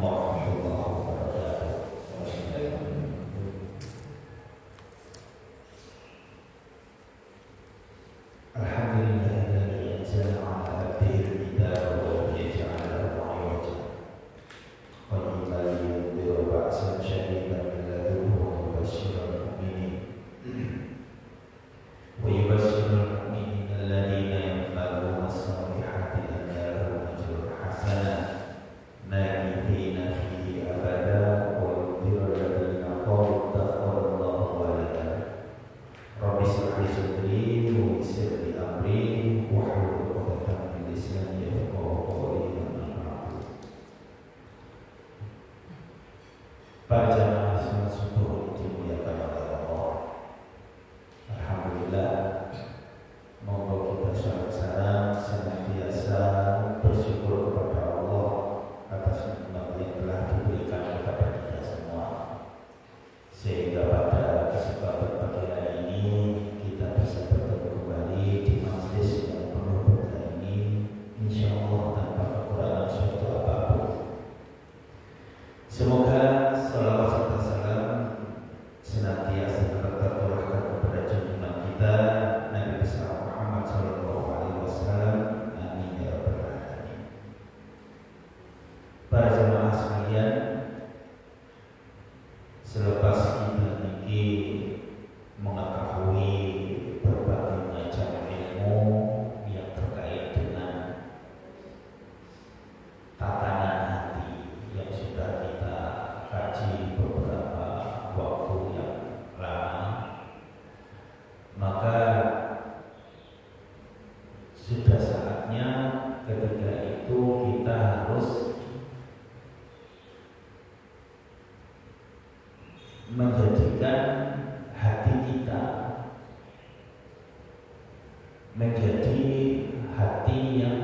warahmatullahi wabarakatuh. Alhamdulillahilladzi anzala 'ala 'abdihi al-kitaba wa lam yaj'al lahu 'iwaja. Qayyiman liyundhira ba'san shadidan min ladunhu wa yubashshira al-mu'minin. Wa yubashshira al-mu'minina alladhina ya'maluna as-salihati anna lahum ajran hasanan makithina fihi abada wa yundhira alladhina qalu ittakhadha Allahu walada. Rabbi shrah li sadri wa yassir li amri wahlul 'uqdatam min lisani yafqahu qawli. Para jamaah salat subuh dimuliakan oleh Allah. Alhamdulillah, monggo kita sholawat salam senantiasa bersyukur kepada Allah atas nikmat yang telah diberikan kepada kita semua, sehingga pada kesempatan pagi hari ini kita bisa bertemu kembali di majelis yang penuh berkah ini, insyaallah tanpa kekurangan suatu apapun. Semoga salawat serta salam senantiasa tercurahkan kepada junjungan kita Nabi besar Muhammad sallallahu alaihi wasallam. Amin ya rabbal alamin. Para jemaah sekalian, selepas kita ini mengetahui berbagai macam ilmu yang terkait dengan tatanan hati yang sudah kita kaji beberapa waktu yang lama, maka sudah saatnya ketika itu kita harus menjadikan hati kita menjadi hati yang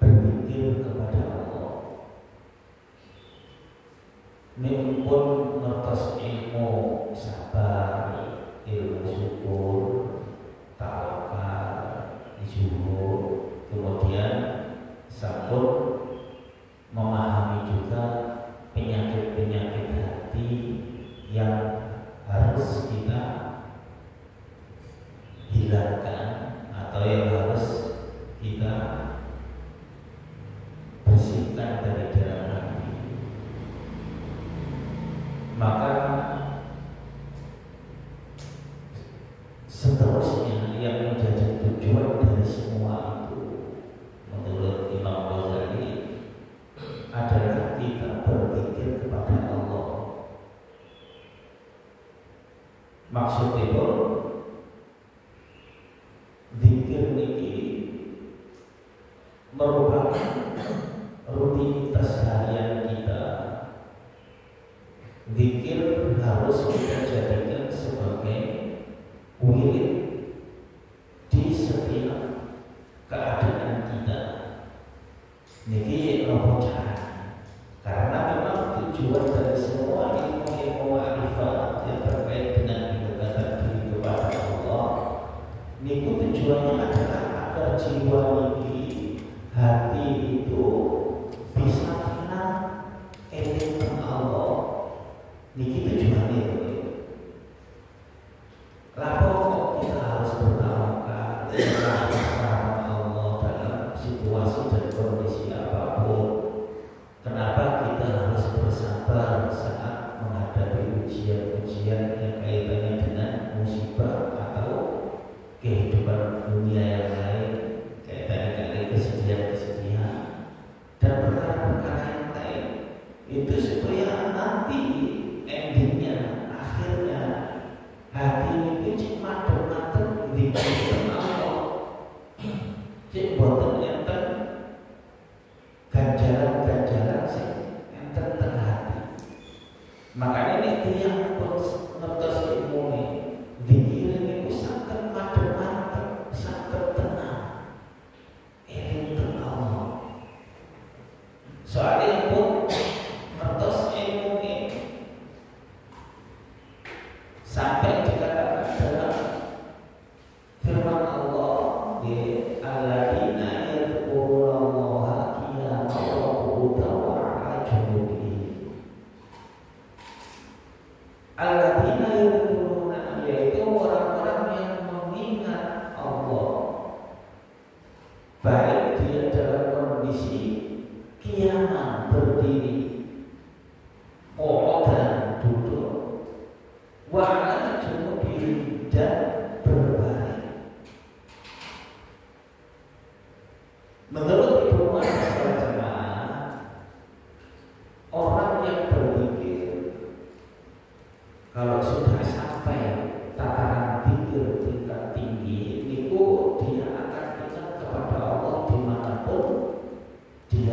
berpikir kepada Allah. Meskipun ngertos ilmu sabar, ilmu syukur, tawakal, zuhud, kemudian sampun memahami juga penyakit-penyakit hati yang harus kita hilangkan atau yang harus kita bersihkan dari dalam hati. Maka seterusnya yang menjadi tujuan dari semua itu menurut Imam Ghazali adalah kita berpikir kepada Allah. Maksudnya zikir ini merupakan rutinitas harian kita. Zikir harus kita jadikan sebagai wirid di setiap keadaan kita. Niki nopo cara, karena memang tujuan dari semua ilmu ma'rifat yang terkait dengan pendekatan diri kepada Allah, niku tujuannya adalah agar jiwa ini, hati itu bisa tenang eling Allah. Niki tujuannya itu. Lalu kita harus bertawakal kepada Allah dalam situasi dan kondisi apapun. Kenapa kita harus bersabar saat menghadapi ujian-ujian yang kaitannya dengan musibah atau kehidupan dunia yang lain, kaitannya kesedihan-kesedihan dan perkara-perkara yang lain. Itu supaya nanti endingnya, akhirnya hati ini cik madem-madem dikira Allah, cik boten enten ganjaran-ganjaran sih enten teng hati. Makanya ini yang ngertos ilmu ini, dikira ini sangat madem-madem, sangat tenang, eling teng Allah. Soalnya pun ngertos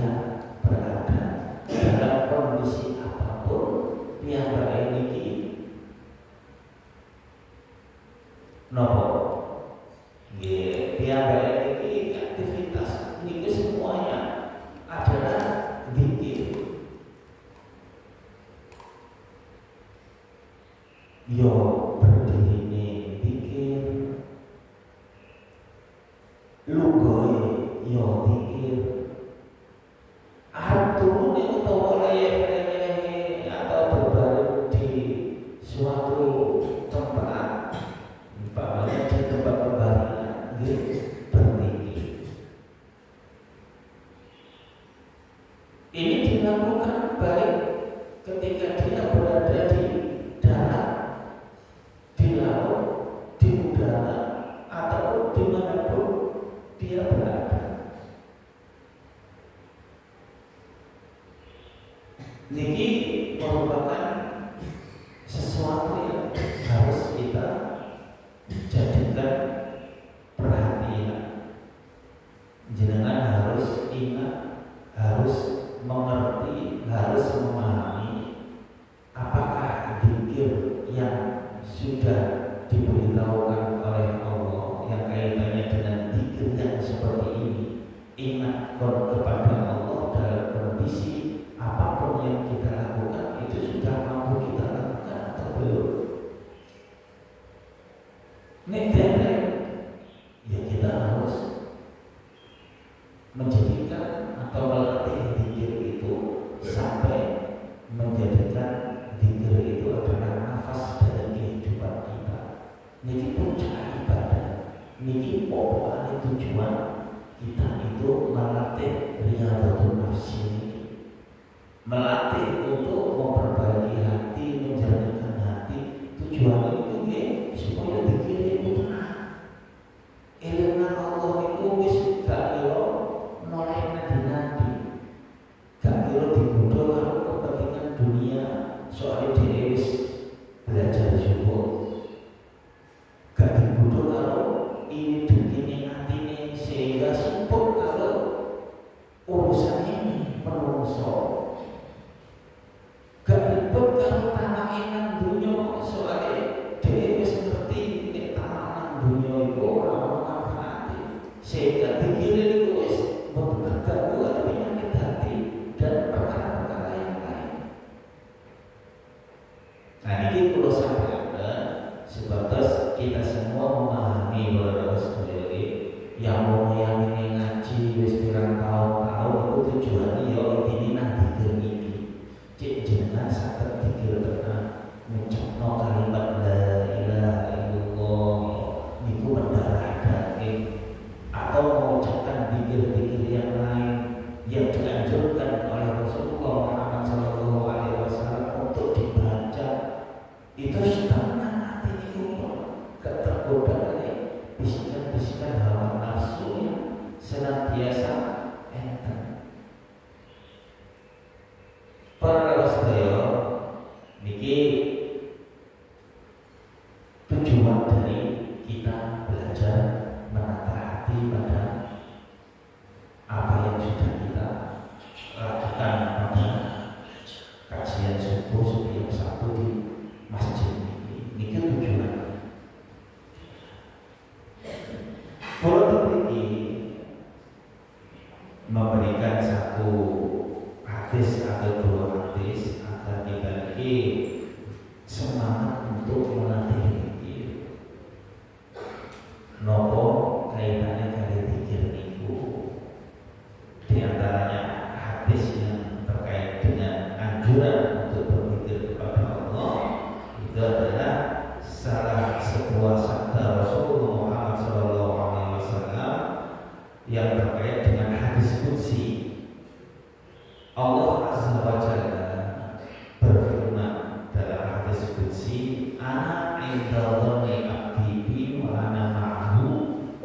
dia berada dalam kondisi apapun, piyambake niki nopo nggih piyambake niki aktivitas niki semuanya adalah zikir. Yo berdiri ini zikir, lugoe yo zikir, arep turune utawa leyeh-leyeh atau berbaring di suatu tempat, umpamanya di tempat berbaring, nggih berzikir. Ini dilakukan baik ketika dia berada di darat, di laut, di udara, ataupun dimanapun dia berada. Niki merupakan sesuatu yang harus kita jadikan perhatian. Jenengan harus ingat, harus mengerti, harus memahami apakah zikir yang sudah diberitahukan oleh Allah yang kaitannya dengan zikir yang seperti ini. Ingat kepada Allah dalam kondisi apapun yang kita lakukan itu sudah mampu kita lakukan atau belum. Nek dereng ya kita harus menjadikan atau melatih zikir itu sampai menjadikan zikir itu adalah nafas dari kehidupan kita. Niki puncak ibadah, niki pokoknya tujuan kita itu melatih riyadhatul nafsi, melatih untuk memperbaiki hati, menjernihkan hati. Tujuan itu nggih supaya zikir itu tenang. Elingan Allah itu wis gak kira noleh nadi-nadi, gak kira digodha karo kepentingan dunia, soalnya dhewe wis belajar syukur. Gak digodha karo ini dengkine atine sehingga sibuk karo urusan ini menungso. Gak ribet karo tanah nang dunya, soalnya dhewe wis ngerti nek tanah nang dunya iku ora ono manfaate. Sehingga pikiran itu wis terganggu atau penyakit hati dan perkara-perkara yang lain. Nah ini kalau sampaikan sebatas kita semua memahami bahwa sebenarnya yang mau yang ini ngaji wis pirang tahun itu tujuannya ya ini nanti demi cek jenengan saged dikir tenan ngucapno kalimat la ilaha illallah niku mendarah daging, atau mengucapkan zikir-zikir yang lain yang dianjurkan oleh Rasulullah Muhammad SAW untuk dibaca, itu tenang hati itu gak tergoda oleh bisikan-bisikan hawa nafsu yang senantiasa enten. Para sedaya niki tujuan dari kita belajar menata hati pada apa yang sudah kita lakukan pada kajian subuh setiap Sabtu di masjid ini. Ini tujuan. Kalau ini memberikan satu hadis atau dua hadis agar kita ini semangat untuk melatih zikir. Nopo kaitannya kali zikir niku, di antaranya hadis yang terkait dengan anjuran untuk berzikir kepada Allah itu adalah salah sebuah sabda Rasulullah Muhammad SAW yang terkait dengan hadis qudsi. Allah Azza wa Jalla berfirman dalam hadis qudsi, ana inda dhanni abdi bi wa ana ma'ahu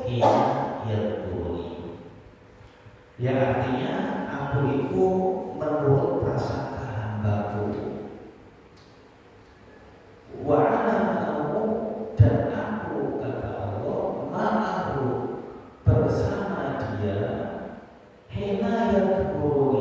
hina yadhkuruni. Yang artinya aku itu menurut prasangka hambaku, wa ana ma'ahu, dan aku kata Allah ma'ahu bersama dia, hina yadhkuruni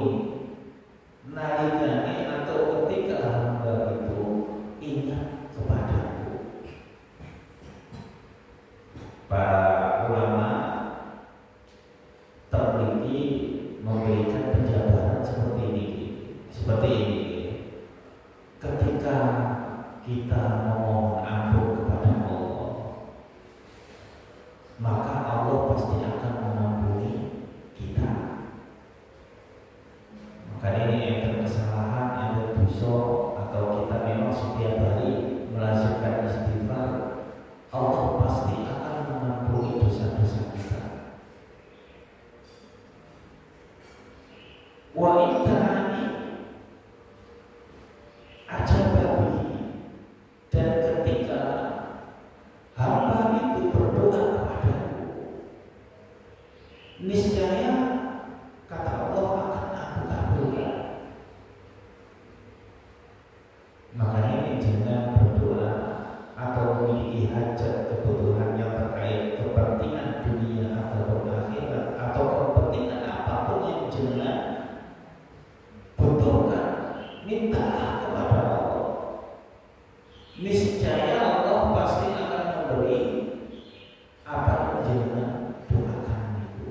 Makanya ini enten kesalahan, enten dosa, atau kita memang setiap hari melazimkan istighfar, Allah pasti akan mengampuni dosa-dosa kita. Wa inta'ani ajababi, dan ketika hamba itu berdoa kepadaku, niscaya kata Allah akan aku kabulkan. Makanya ini jangan berdoa atau memiliki hajat kebutuhan yang terkait kepentingan dunia atau akhirat atau kepentingan apapun yang jenengan butuhkan, mintalah kepada Allah. Niscaya Allah pasti akan memberi apa yang jenengan doakan itu.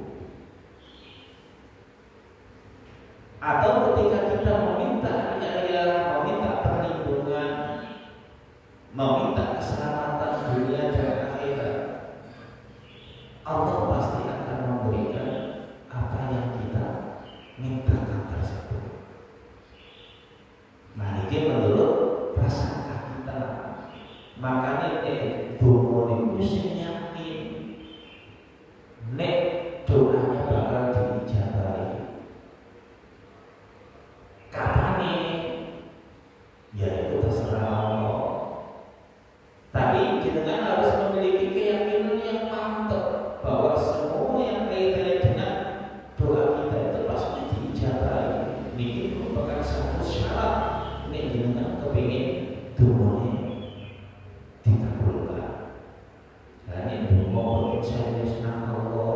Atau ketika kita meminta meminta perlindungan, meminta keselamatan dunia dan akhirat, Allah pasti akan memberikan apa yang kita mintakan tersebut. Nah, ini menurut prasangka kita. Makanya donga niku sing yakin nek doanya bakal diijabahi. Kapan ya itu terserah Allah. Tapi kita harus memiliki keyakinan yang mantap bahwa semua yang kaitannya dengan doa kita itu pasti diijabahi. Ini merupakan satu syarat nek jenengan kepengin dongane dikabulkan. Nah ini donga serius nang Allah.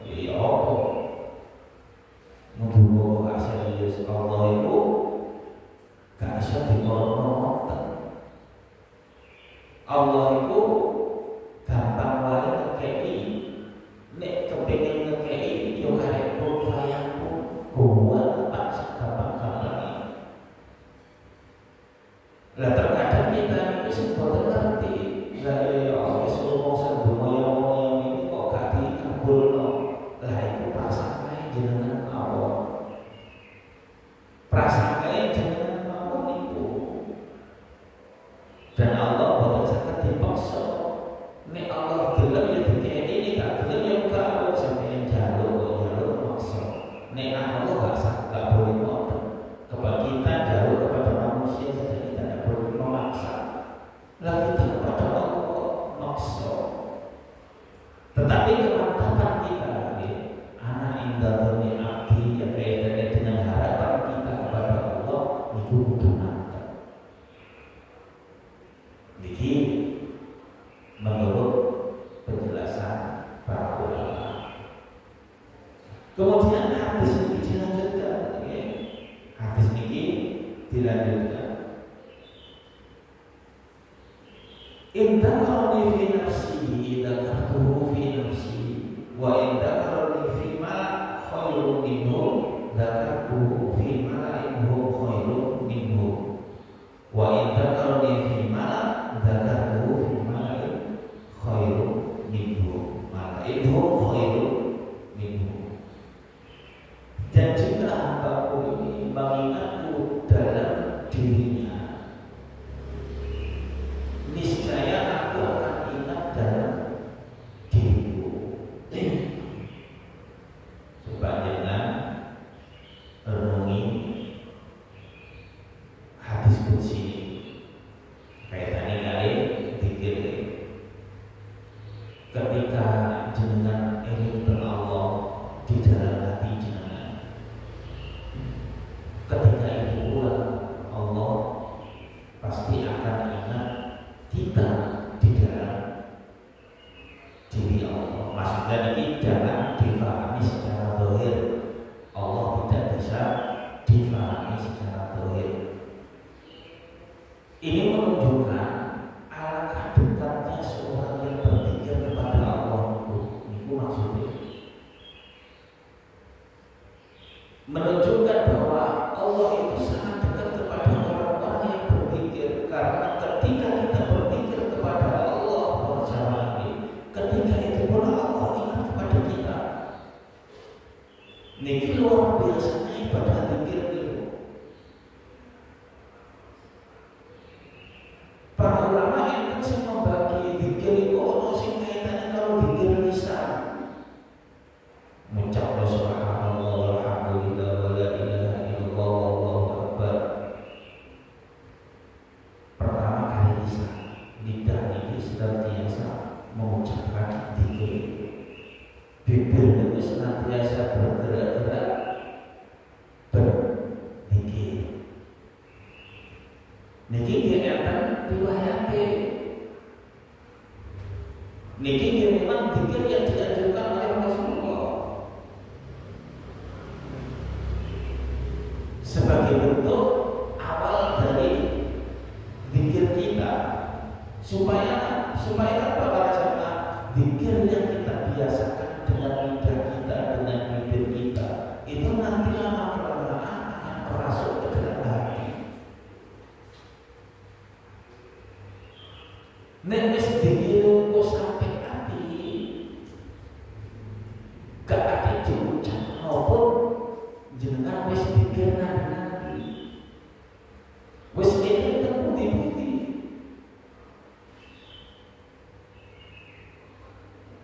Ya apa? Mundungo gak serius Allah itu gak bisa dikono-kono. Allah itu gampang wae ngekei, nek kepengin ngekei yo karek kun fayakun, kuat pas gampang-gampang. Lah terkadang kita ini sing boten ngerti, lah ya wis ngomong sedaya ini kok gak dikabulno. Lah iku prasangka jenengan mawon. Prasangka jenengan mawon niku. Dan Allah boten saged dipaksa. Nek Allah gelem ya dikene iki gak gelem ya gak sampeyan jaluk maksa. Nek Allah gak saged gak boleh ngoten. Kepada kita jaluk kepada manusia saja kita tidak boleh memaksa. Lah kita kepada Allah maksa. Tetapi kemantapan kita anak indah dunia abdi yang kaitannya dengan harapan kita kepada Allah itu butuh mantap. Jadi menurut penjelasan para ulama. Kemudian hadis ini dilanjutkan. Hadis ini dilanjutkan. Indakarni fi nafsi, indakartuhu fi nafsi, wa indakarni fi ma khairun minhu, dakartuhu fi ma inhu khairun minhu, wa indakarni fi ma dakartuhu fi ma khairun minhu, maka inhu khairun minhu. Dan jika hambaku ini mengingatku dalam dirinya, niscaya aku akan ingat dalam diriku. Coba jangan renungi hadis kunci kaitannya kali pikir ketika jenengan eling Allah di dalam hati jenengan. Ketika itu pula Allah pasti akan ingat kita di dalam diri Allah. Maksudnya ini jangan difahami secara zahir. Allah tidak bisa difahami secara zahir. Ini menunjukkan alangkah dekatnya seorang yang berpikir kepada Allah itu maksudnya. Menunjukkan bahwa Allah itu sangat dekat kepada orang-orang yang berpikir, karena ketika kita berpikir kepada Allah bersama ketika itu pula Allah ingat kepada kita. Ini luar biasanya ibadah zikir Niki dia enten riwayate. Niki dia memang zikir yang dianjurkan oleh Rasulullah sebagai bentuk awal dari zikir kita, supaya apa para jemaah? Zikir yang kita biasakan dengan lidah kita, dengan bibir kita, itu nanti lama-kelamaan akan merasuk ke dalam hati. Nek wis dikir kok sampai hati, gak ada diucap maupun jenengan wis dikir nanti, wis ini terbukti-bukti.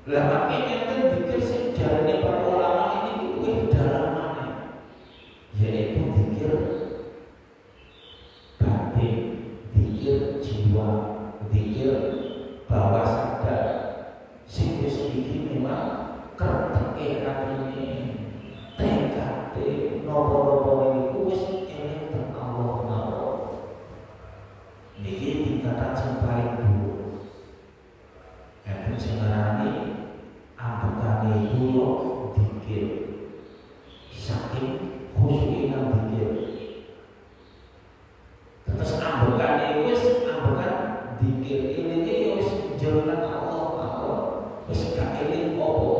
Lah makanya kan dikir sejarahnya para ulama ini lebih dalam mana, yaitu dikir batin, dikir jiwa, dikir bawah sadar. Sing wis iki memang kerteke atine, tekade nopo-nopo niku wis eling teng Allah mawon. Niki tingkatan sing paling dhuwur. Enten sing ngarani ambekane iku dikir. Saking khusyuke nang dikir. Terus ambekane wis ambekan dikir ini wis jalan Allah mawon. Wis gak eling apa-apa.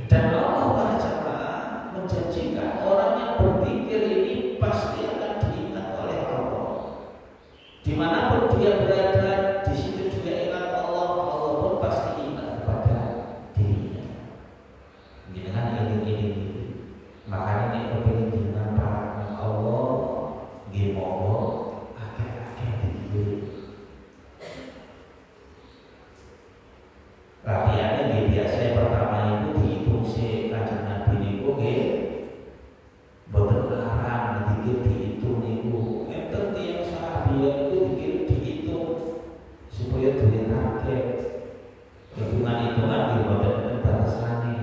Dan Allah para jemaah menjanjikan orang yang berzikir ini pasti akan diingat oleh Allah. Dimanapun dia berada, di situ juga ingat Allah. Allah pun pasti ingat kepada dirinya. Dengan ini. Makanya ini kepingin dengan rahmat Allah, gimana akhir-akhir dikir. Latihannya biasa pertama itu dihitung si Kanjeng Nabi niku nggih boten larang dikir dihitung niku. Enten tiyang sahabian itu dikir dihitung supaya duwe target. Hitungan-hitungan nggih boten enten batasane.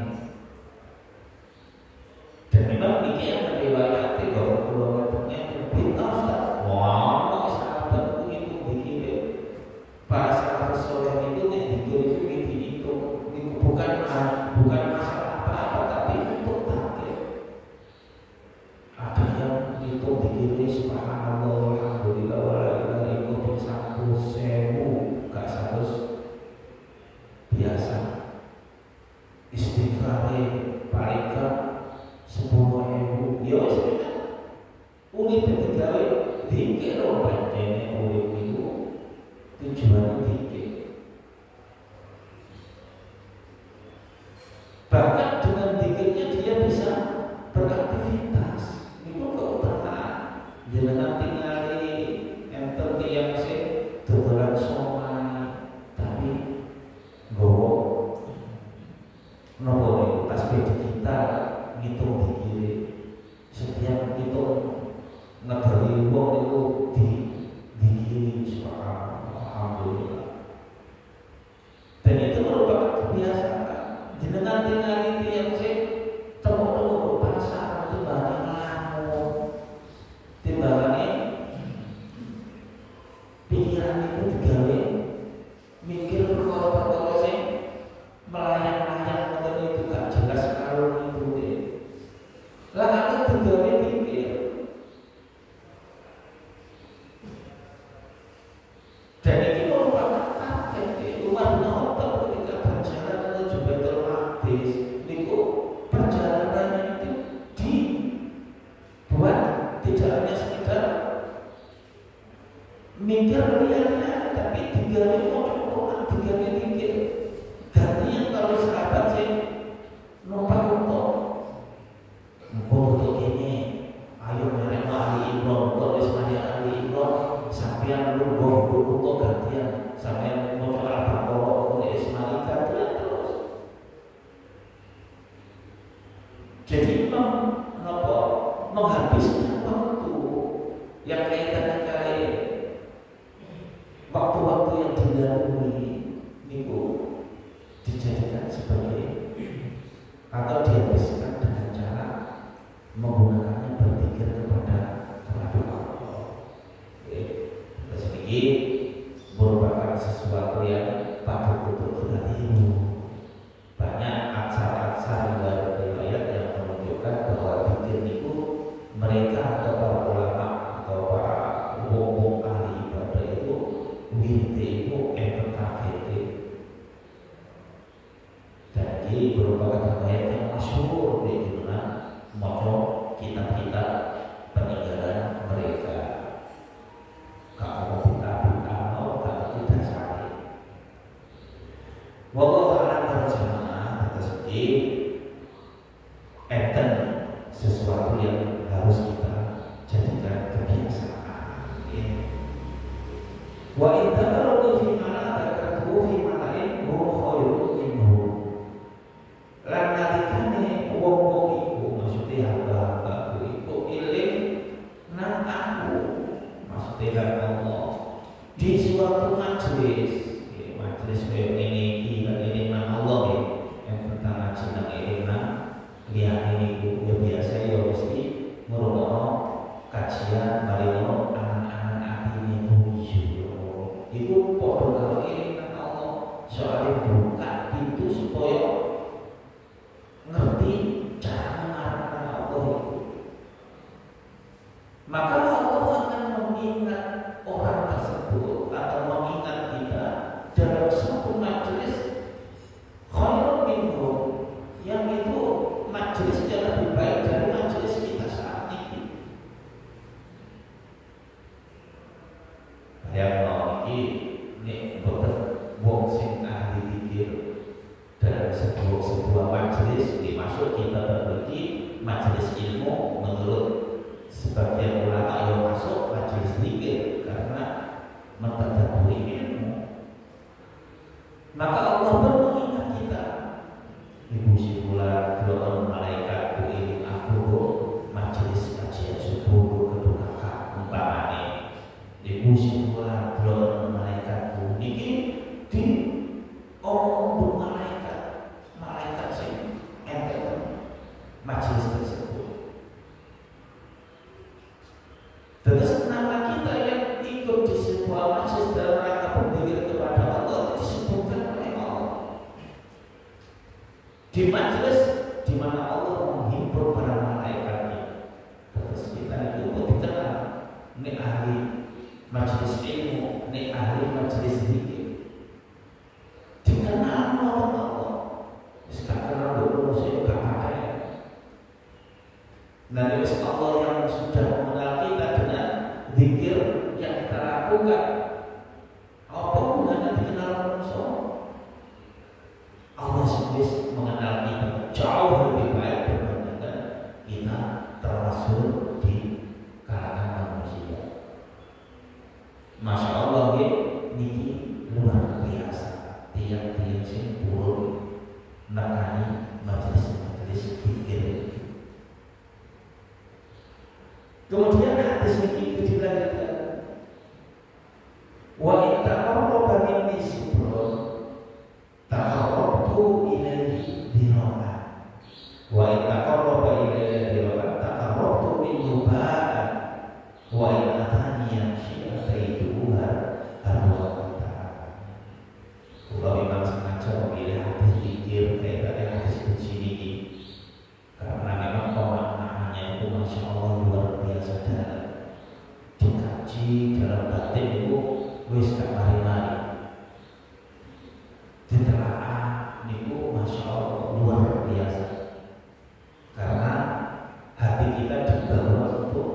Dan memang niki yang meriwayati bahwa keluarganya berbeda Ustaz. Wah, sahabat itu dikir. Para sahabat soleh itu dikir itu dihitung. Ini bukan masalah apa-apa, tapi untuk target. Ada yang itu dikiri subhanallah alhamdulillah wala itu bisa 1.000, gak 100 biasa. Istighfar paling ke 10.000. Ya wis urip digawe dikir lho pancene urip iku tujuane dikir. Bahkan dengan dikirnya dia bisa beraktivitas. Niku keutamaan. Jenengan tingali enten tiyang sing dodolan somai tapi nggowo nopo niku tasbih digital ngitung dikire. Setiap ngitung ngedoli wong niku dikiri subhanallah alhamdulillah. Dan itu merupakan kebiasaan. Jenengan tingali tiyang sing temu pasar timbangane nglamun, timbangane pikiran itu digawe mikir perkara-perkara sing melayang-layang ngoten itu gak jelas karo itu. Lah aku digawe mikir. Dan ini merupakan target Umar bin Khattab ketika berjalan menuju Baitul Maqdis. Niku perjalanannya itu dibuat tidak hanya sekedar mikir lihat-lihat, tapi digawe Quran, digawe mikir. Gantian kalau sahabat sih numpak unta, untuk ini, ayo mereka ahli Imran, untuk Ismail ahli Imran, sampai lu untuk gantian, sampai mau Al-Baqarah untuk Ismail gantian terus. Jadi menghabiskan waktu yang kaitannya kali waktu-waktu yang didahului niku dijadikan sebagai atau dihabiskan dengan cara menggunakan ini merupakan ayat yang masyhur di mana moco kitab-kitab peninggalan mereka. Kalau kita mau kalau kita sakit, wallahu a'lam bishawab. Tetapi enten sesuatu yang harus kita jadikan kebiasaan. Wa idza qara'tu fi mala'ikatu fi mala'in khairun minhu. Lan nalikane wong-wong iku maksudnya hamba-hamba iku iling nang aku, maksudnya Allah di suatu majelis, majelis kayak ini nang Allah yang pertama jeneng iling nang lihat ini ya biasa ya mesti merupakan kajian marino anak-anak hati ini itu podo kalau ini kan Allah soalnya buka pintu supaya ngerti cara mengarahkan Allah itu. Maka Allah akan mengingat orang tersebut atau mengingat kita dalam satu majelis khairun minhum, yang itu majelisnya lebih baik dari majelis kita saat ini. Yang mau ini boten wong sing ahli pikir dalam sebuah majelis dimasuk kita berbagi majelis ilmu menurut sebagian ulama yang masuk majelis pikir karena mentadabburi ilmu. Maka Allah pun mengingat kita. Ibu si bulan dua malaikat ini aku majelis kajian subuh kedua kakak umpamane. Ibu si bulan dua malaikat niki di omong malaikat sing enten majelis tersebut. Terus nama kita yang ikut di sebuah majelis dalam rangka berzikir kepada Allah disebutkan oleh Allah. Di majelis di mana Allah menghimpun para malaikatnya. Terus kita itu dikenal ini ahli majelis ilmu, ini ahli majelis zikir. Dikenal oleh Allah. Sekarang dulu saya katakan. Nah, ini Allah yang sudah mengenal kita dengan zikir yang kita lakukan. Apa gunanya dikenal manusia? Allah sendiri mengenal kita jauh lebih baik dibandingkan kita termasuk di kalangan manusia. Masya Allah ini luar biasa. Tiap-tiap sing turun nekani majelis zikir. Kemudian hadis ini dilanjutkan. Wa in taqarraba minni shibrun taqarrabtu ilaihi dhira'an. Wa in taqarraba ilayya dhira'an taqarrabtu minhu ba'an. Wa in atani yamshi ataituha arwah ta'ala. Kalau memang sengaja memilih hadis zikir kayak tadi hadis begini ini, karena memang pemaknaannya itu Masya Allah luar biasa dalam. Dikaji dalam batin itu wis gak mari-mari. Ditelaah niku Masya Allah luar biasa. Karena hati kita dibawa untuk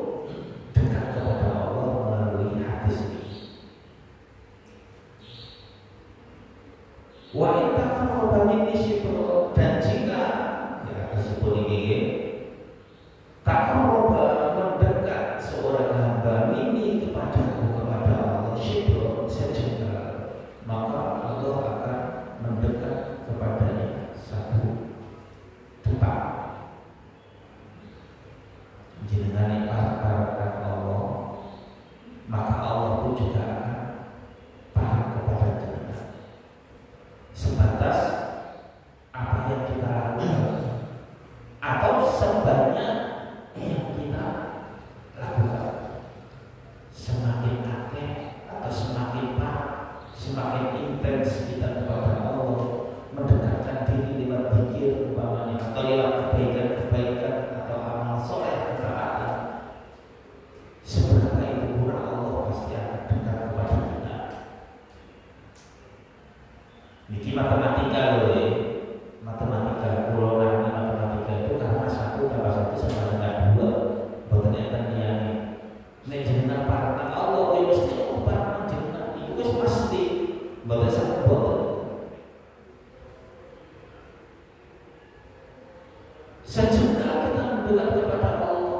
Sejak kita mendekat kepada Allah,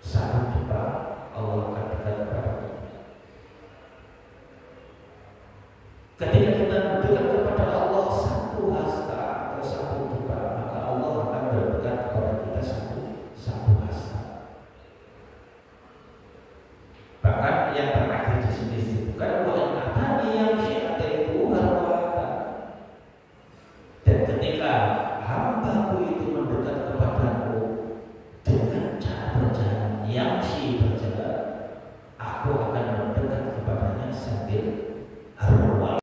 satu doa Allah akan dekat kepada kita. Ketika kita mendekat kepada Allah satu hasta atau satu doa, maka Allah akan berdekat kepada kita satu hasta. Bahkan yang terakhir di sini disebutkan bahwa tadi yang syiat itu harwata. Dan ketika hambaku itu mendekat kepadamu dengan cara berjalan yang berjalan, aku akan mendekat kepadanya sambil harwata.